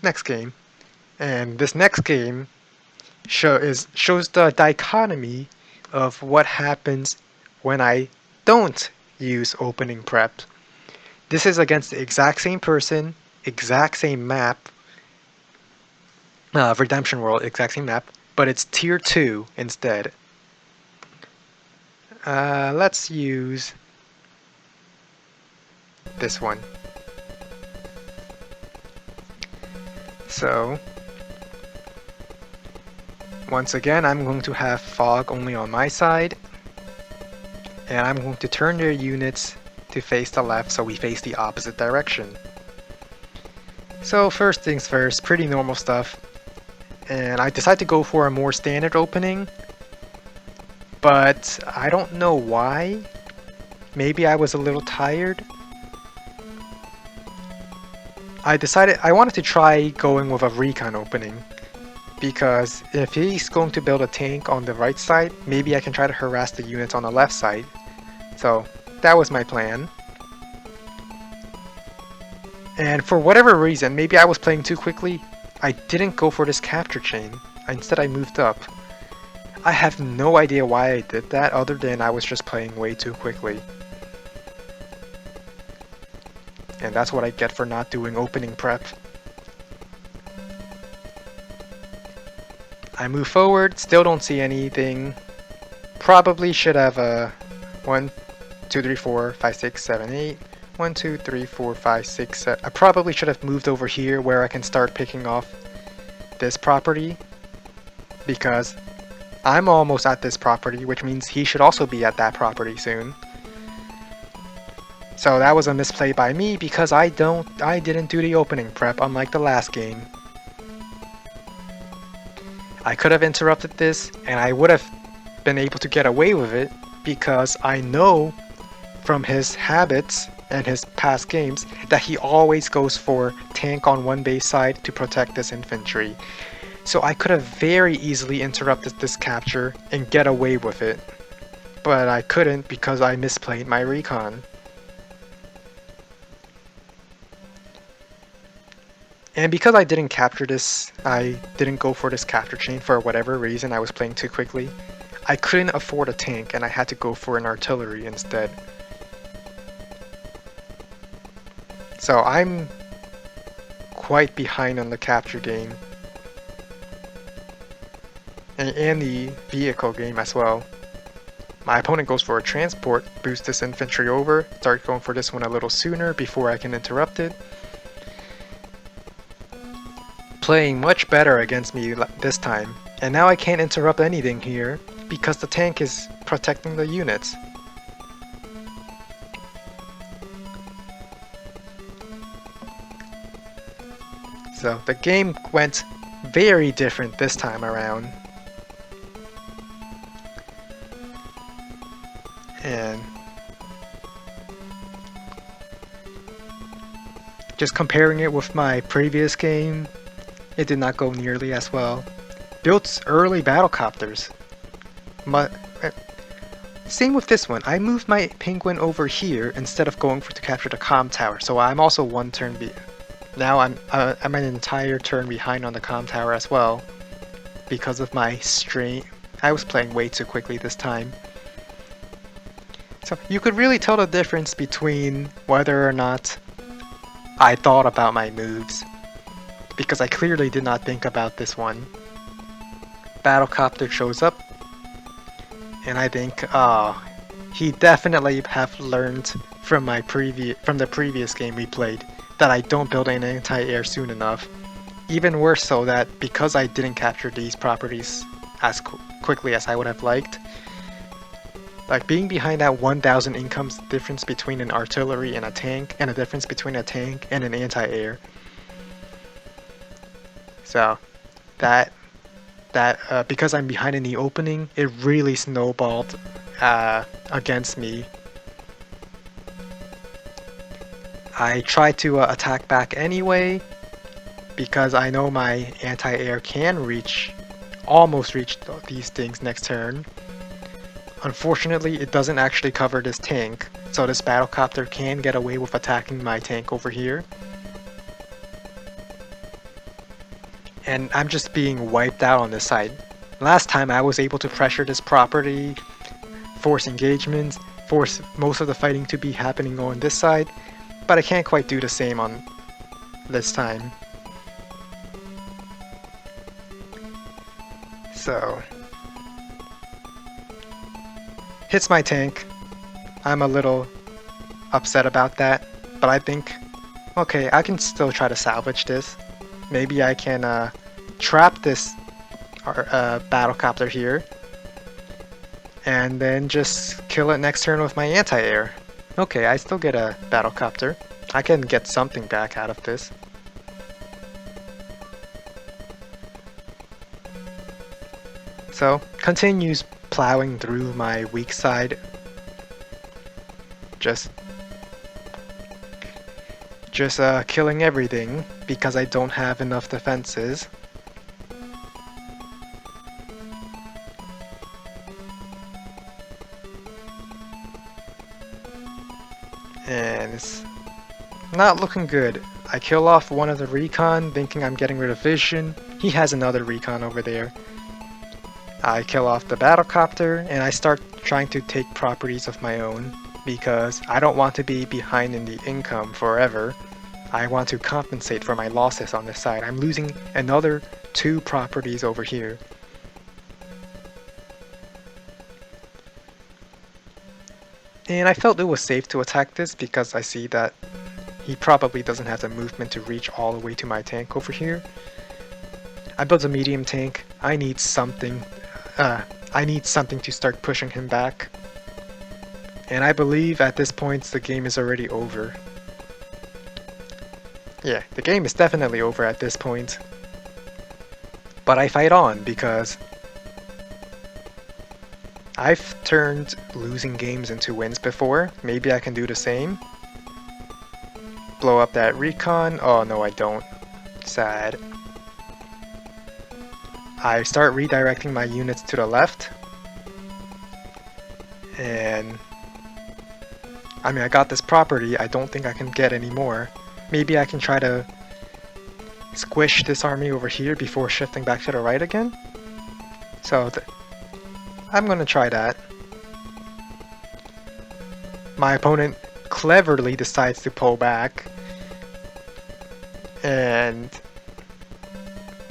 next game. And this next game shows the dichotomy of what happens when I don't use opening prep. This is against the exact same person, exact same map, Redemption World, exact same map, but it's tier 2 instead. Let's use this one. So, once again, I'm going to have fog only on my side, and I'm going to turn their units to face the left so we face the opposite direction. So first things first, pretty normal stuff, and I decided to go for a more standard opening, but I don't know why. Maybe I was a little tired. I decided I wanted to try going with a recon opening, because if he's going to build a tank on the right side, maybe I can try to harass the units on the left side. So that was my plan. And for whatever reason, maybe I was playing too quickly, I didn't go for this capture chain. Instead I moved up. I have no idea why I did that other than I was just playing way too quickly. And that's what I get for not doing opening prep. I move forward, still don't see anything. Probably should have a 1, 2, 3, 4, 5, 6, 7, 8. 1, 2, 3, 4, 5, 6, 7. I probably should have moved over here where I can start picking off this property, because I'm almost at this property, which means he should also be at that property soon. So that was a misplay by me because I didn't do the opening prep, unlike the last game. I could have interrupted this and I would have been able to get away with it, because I know from his habits and his past games that he always goes for tank on one base side to protect this infantry. So I could have very easily interrupted this capture and get away with it. But I couldn't because I misplayed my recon. And because I didn't capture this, I didn't go for this capture chain for whatever reason, I was playing too quickly. I couldn't afford a tank and I had to go for an artillery instead. So I'm quite behind on the capture game. And the vehicle game as well. My opponent goes for a transport, boost this infantry over, start going for this one a little sooner before I can interrupt it. Playing much better against me this time, and now I can't interrupt anything here because the tank is protecting the units. So the game went very different this time around. And just comparing it with my previous game, it did not go nearly as well. Built early battlecopters. Same with this one. I moved my penguin over here instead of going to capture the comm tower, so I'm also one turn now I'm an entire turn behind on the comm tower as well because of my strain. I was playing way too quickly this time. So you could really tell the difference between whether or not I thought about my moves, because I clearly did not think about this one. Battlecopter shows up, and I think, he definitely have learned from the previous game we played that I don't build an anti-air soon enough. Even worse so that because I didn't capture these properties as quickly as I would have liked, like being behind that 1,000 income's difference between an artillery and a tank, and a difference between a tank and an anti-air. So that because I'm behind in the opening, it really snowballed against me. I tried to attack back anyway, because I know my anti-air can almost reach these things next turn. Unfortunately, it doesn't actually cover this tank, so this battlecopter can get away with attacking my tank over here. and I'm just being wiped out on this side. Last time I was able to pressure this property, force engagements, force most of the fighting to be happening on this side, but I can't quite do the same on this time. So, hits my tank. I'm a little upset about that, but I think, okay, I can still try to salvage this. Maybe I can trap this battlecopter here, and then just kill it next turn with my anti-air. Okay, I still get a battlecopter. I can get something back out of this. So, continues plowing through my weak side. Just killing everything because I don't have enough defenses. And it's not looking good. I kill off one of the recon, thinking I'm getting rid of vision. He has another recon over there. I kill off the battlecopter, and I start trying to take properties of my own, because I don't want to be behind in the income forever. I want to compensate for my losses on this side. I'm losing another 2 properties over here. And I felt it was safe to attack this because I see that he probably doesn't have the movement to reach all the way to my tank over here. I built a medium tank. I need something to start pushing him back. And I believe at this point the game is already over. Yeah, the game is definitely over at this point. But I fight on because I've turned losing games into wins before. Maybe I can do the same. Blow up that recon. Oh no, I don't. Sad. I start redirecting my units to the left. And I mean, I got this property. I don't think I can get any more. Maybe I can try to squish this army over here before shifting back to the right again. So I'm gonna try that. My opponent cleverly decides to pull back. And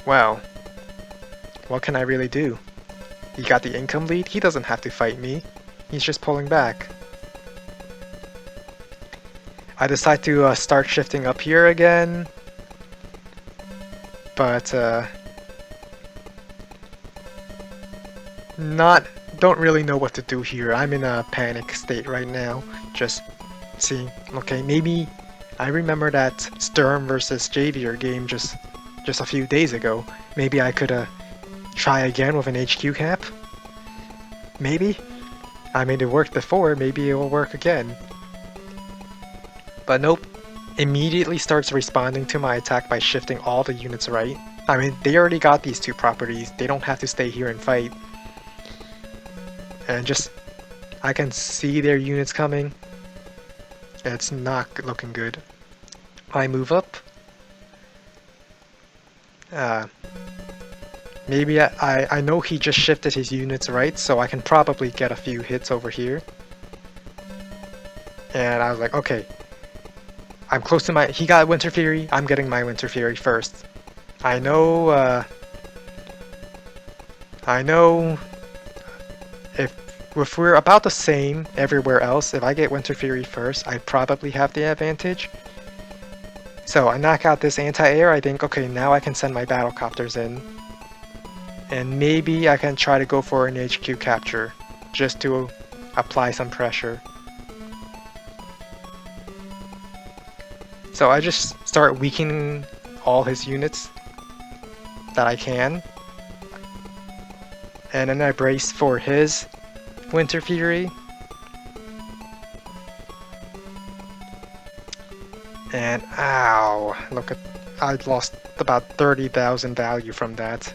well, what can I really do? He got the income lead. He doesn't have to fight me. He's just pulling back. I decide to start shifting up here again, but don't really know what to do here. I'm in a panic state right now. Just seeing, okay, maybe I remember that Sturm versus Javier game just a few days ago. Maybe I could try again with an HQ cap. Maybe. I mean, it worked before. Maybe it will work again. But nope, immediately starts responding to my attack by shifting all the units right. I mean, they already got these 2 properties, they don't have to stay here and fight. And just, I can see their units coming. It's not looking good. I move up. Maybe I know he just shifted his units right, so I can probably get a few hits over here. And I was like, okay. I'm close to he got Winter Fury, I'm getting my Winter Fury first. I know if we're about the same everywhere else, if I get Winter Fury first, I probably have the advantage. So I knock out this anti-air, I think, okay, now I can send my battlecopters in. And maybe I can try to go for an HQ capture, just to apply some pressure. So I just start weakening all his units that I can. And then I brace for his Winter Fury. And ow, look at, I lost about 30,000 value from that.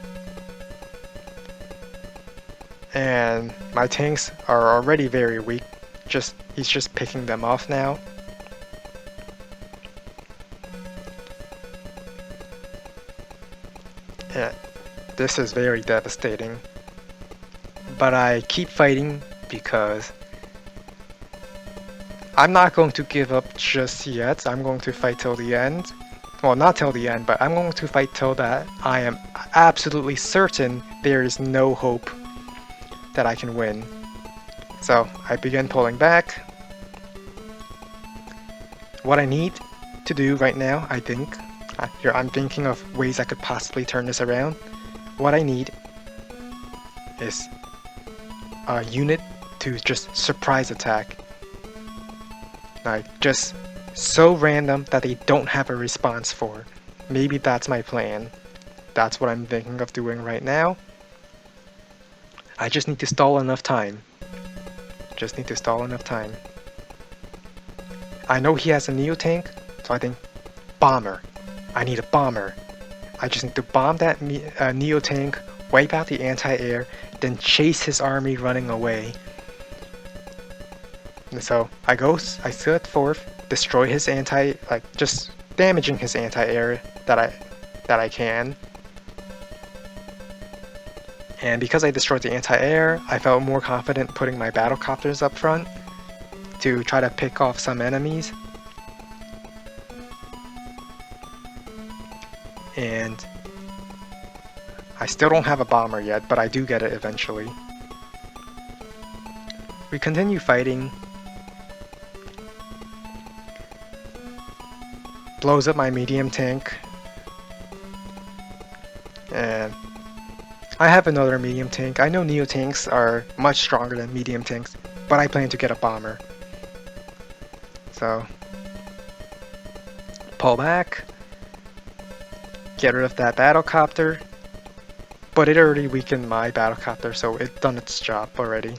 And my tanks are already very weak, he's just picking them off now. Yeah, this is very devastating. But I keep fighting because I'm not going to give up just yet. I'm going to fight till the end. Well, not till the end, but I'm going to fight till that I am absolutely certain there is no hope that I can win. So I begin pulling back. What I need to do right now, I think, here I'm thinking of ways I could possibly turn this around. What I need is a unit to just surprise attack. Like, just so random that they don't have a response for. Maybe that's my plan. That's what I'm thinking of doing right now. I just need to stall enough time. Just need to stall enough time. I know he has a Neo tank, so I think bomber. I need a bomber. I just need to bomb that Neo tank, wipe out the anti-air, then chase his army running away. And so I steal it forth, destroy his just damaging his anti-air that I can. And because I destroyed the anti-air, I felt more confident putting my battlecopters up front to try to pick off some enemies. And I still don't have a bomber yet, but I do get it eventually. We continue fighting. Blows up my medium tank. And I have another medium tank. I know Neo tanks are much stronger than medium tanks, but I plan to get a bomber. So, pull back, get rid of that battlecopter, but it already weakened my battlecopter, so it's done its job already.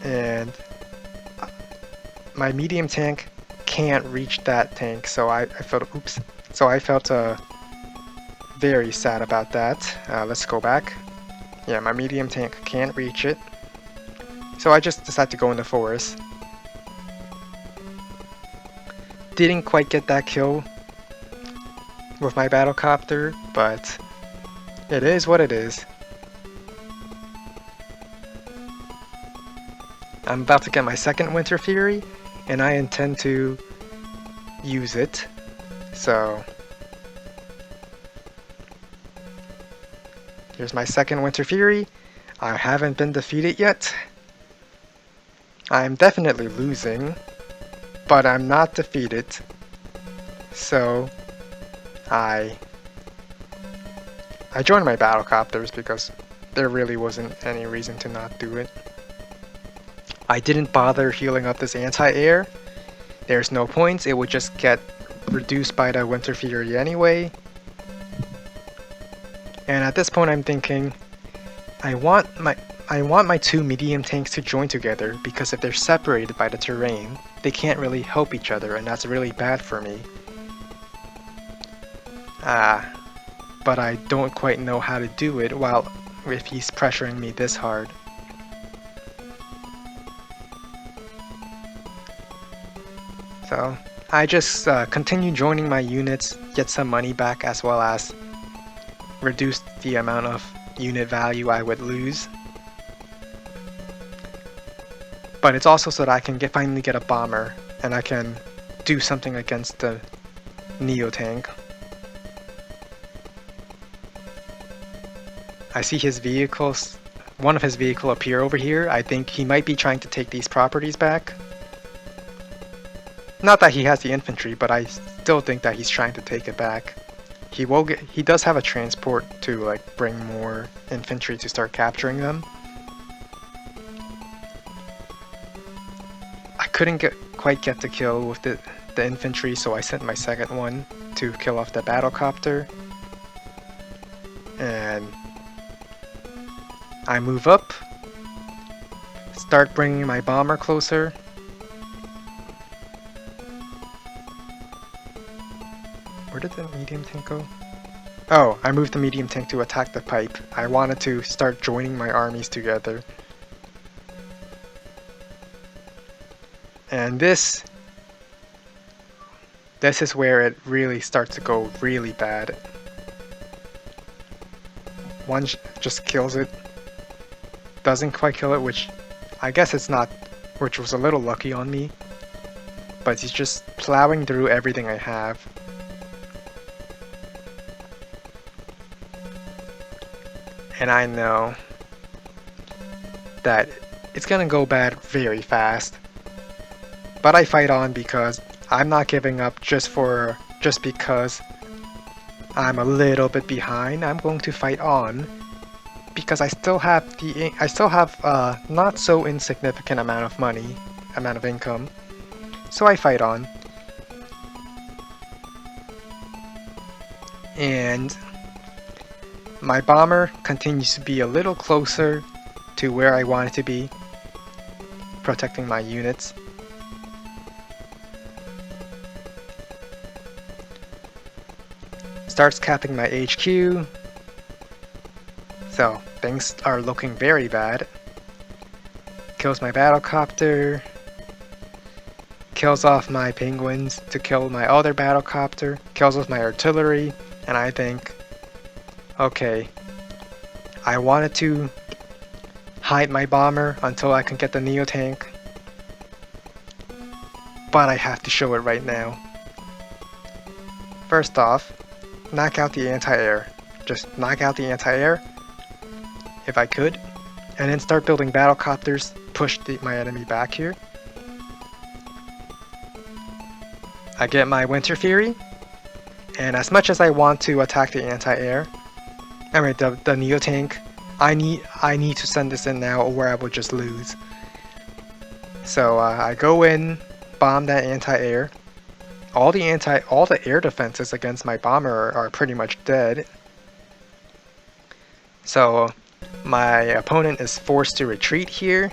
And my medium tank can't reach that tank, so I felt very sad about that. Let's go back. Yeah, my medium tank can't reach it. So I just decided to go in the forest. Didn't quite get that kill with my battlecopter, but it is what it is. I'm about to get my second Winter Fury, and I intend to use it. So here's my second Winter Fury. I haven't been defeated yet. I'm definitely losing, but I'm not defeated. So I joined my battlecopters because there really wasn't any reason to not do it. I didn't bother healing up this anti-air. There's no points, it would just get reduced by the Winter Fury anyway. And at this point I'm thinking, I want my two medium tanks to join together, because if they're separated by the terrain, they can't really help each other, and that's really bad for me. But I don't quite know how to do it if he's pressuring me this hard. So I just continue joining my units, get some money back, as well as reduce the amount of unit value I would lose. But it's also so that I can finally get a bomber, and I can do something against the Neo tank. I see his vehicles, one of his vehicles appear over here. I think he might be trying to take these properties back. Not that he has the infantry, but I still think that he's trying to take it back. He does have a transport to bring more infantry to start capturing them. I couldn't quite get the kill with the infantry, so I sent my second one to kill off the battlecopter. And I move up, start bringing my bomber closer. Where did the medium tank go? Oh, I moved the medium tank to attack the pipe. I wanted to start joining my armies together. And this This is where it really starts to go really bad. One just kills it. Doesn't quite kill it, which I guess it's not, which was a little lucky on me. But he's just plowing through everything I have. And I know that it's gonna go bad very fast. But I fight on because I'm not giving up just because I'm a little bit behind. I'm going to fight on because I still have a not so insignificant amount of income. So I fight on. And my bomber continues to be a little closer to where I want it to be, protecting my units. Starts capping my HQ. So things are looking very bad. Kills my battlecopter. Kills off my penguins to kill my other battlecopter. Kills off my artillery. And I think, okay, I wanted to hide my bomber until I can get the Neo tank, but I have to show it right now. First off, knock out the anti-air. Just knock out the anti-air, if I could, and then start building battlecopters, push my enemy back here. I get my Winter Fury, and as much as I want to attack the anti-air, the Neo tank, I need to send this in now or I will just lose. So I go in, bomb that anti-air. All the air defenses against my bomber are pretty much dead. So my opponent is forced to retreat here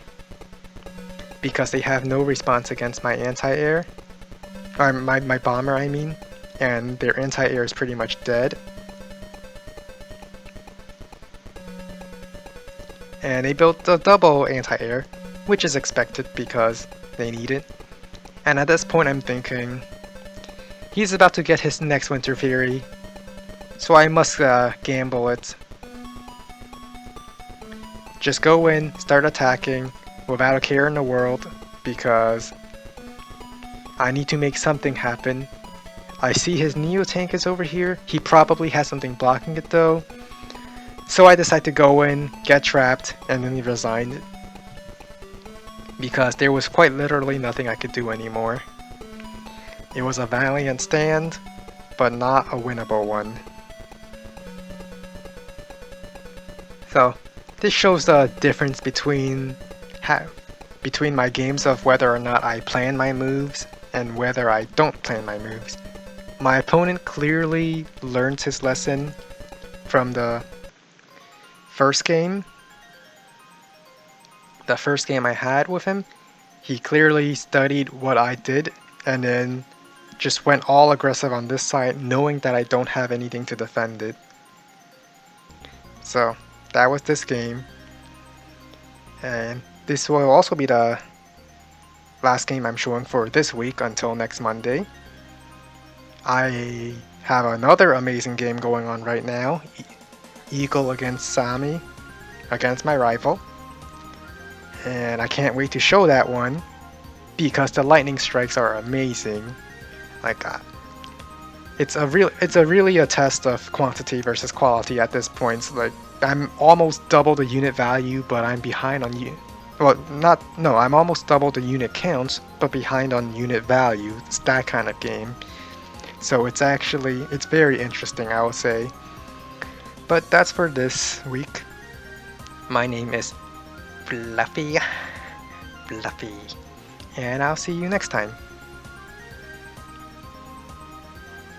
because they have no response against my anti-air, or my bomber I mean, and their anti-air is pretty much dead. And they built a double anti-air, which is expected because they need it. And at this point I'm thinking, he's about to get his next Winter Fury, so I must gamble it. Just go in, start attacking, without a care in the world, because I need to make something happen. I see his Neo tank is over here. He probably has something blocking it though. So I decide to go in, get trapped, and then he resigned. Because there was quite literally nothing I could do anymore. It was a valiant stand, but not a winnable one. So this shows the difference between my games of whether or not I plan my moves and whether I don't plan my moves. My opponent clearly learned his lesson from the first game. The first game I had with him, he clearly studied what I did and then just went all aggressive on this side, knowing that I don't have anything to defend it. So that was this game, and this will also be the last game I'm showing for this week until next Monday. I have another amazing game going on right now, Eagle against Sami, against my rival, and I can't wait to show that one because the lightning strikes are amazing. Like it's really a test of quantity versus quality at this point. So like I'm almost double the unit value, but I'm behind on I'm almost double the unit counts, but behind on unit value. It's that kind of game. So it's very interesting, I would say. But that's for this week. My name is Fluffy, and I'll see you next time.